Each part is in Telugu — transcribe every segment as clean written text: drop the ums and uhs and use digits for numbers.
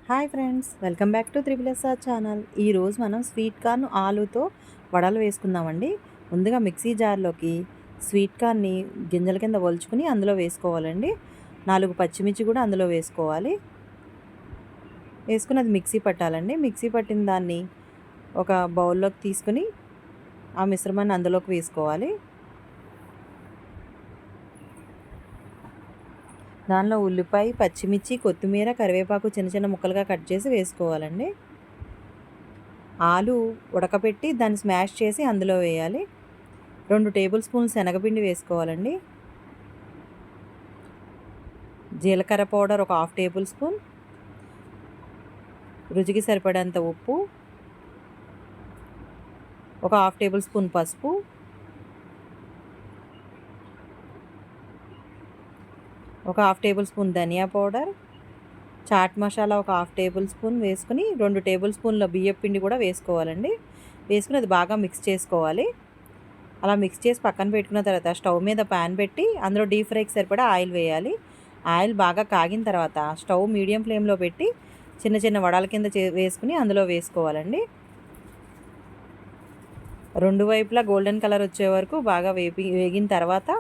Hi friends, welcome back to triple SR channel. ఈరోజు మనం స్వీట్ కార్న్ ఆలూతో వడలు వేసుకుందామండి. ముందుగా మిక్సీ జార్లోకి స్వీట్ కార్న్ని గింజల కింద ఒలుచుకుని అందులో వేసుకోవాలండి. 4 పచ్చిమిర్చి కూడా అందులో వేసుకోవాలి. వేసుకుని అది మిక్సీ పట్టాలండి. మిక్సీ పట్టిన దాన్ని ఒక బౌల్లోకి తీసుకుని ఆ మిశ్రమాన్ని అందులోకి వేసుకోవాలి. దానిలో ఉల్లిపాయ, పచ్చిమిర్చి, కొత్తిమీర, కరివేపాకు చిన్న చిన్న ముక్కలుగా కట్ చేసి వేసుకోవాలండి. ఆలు ఉడకపెట్టి దాన్ని స్మాష్ చేసి అందులో వేయాలి. 2 టేబుల్ స్పూన్లు శనగపిండి వేసుకోవాలండి. జీలకర్ర పౌడర్ ఒక 1/2 టేబుల్ స్పూన్, రుచికి సరిపడేంత ఉప్పు, ఒక 1/2 టేబుల్ స్పూన్ పసుపు, ఒక 1/2 టేబుల్ స్పూన్ ధనియా పౌడర్, చాట్ మసాలా ఒక 1/2 టేబుల్ స్పూన్ వేసుకుని 2 టేబుల్ స్పూన్ల బియ్యం పిండి కూడా వేసుకోవాలండి. వేసుకుని అది బాగా మిక్స్ చేసుకోవాలి. అలా మిక్స్ చేసి పక్కన పెట్టుకున్న తర్వాత స్టవ్ మీద ప్యాన్ పెట్టి అందులో డీప్ ఫ్రైకి సరిపడా ఆయిల్ వేయాలి. ఆయిల్ బాగా కాగిన తర్వాత స్టవ్ మీడియం ఫ్లేమ్లో పెట్టి చిన్న చిన్న వడల కింద వేసుకుని అందులో వేసుకోవాలండి. 2 వైపులా గోల్డెన్ కలర్ వచ్చే వరకు బాగా వేగిన తర్వాత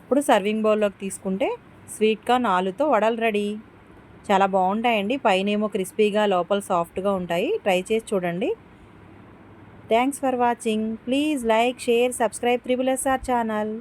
ఇప్పుడు సర్వింగ్ బౌల్లోకి తీసుకుంటే స్వీట్ కార్న్ ఆలుతో వడలు రెడీ. చాలా బాగుంటాయండి. పైనేమో క్రిస్పీగా, లోపల సాఫ్ట్గా ఉంటాయి. ట్రై చేసి చూడండి. Thanks for watching. Please like, share, subscribe triple SR channel.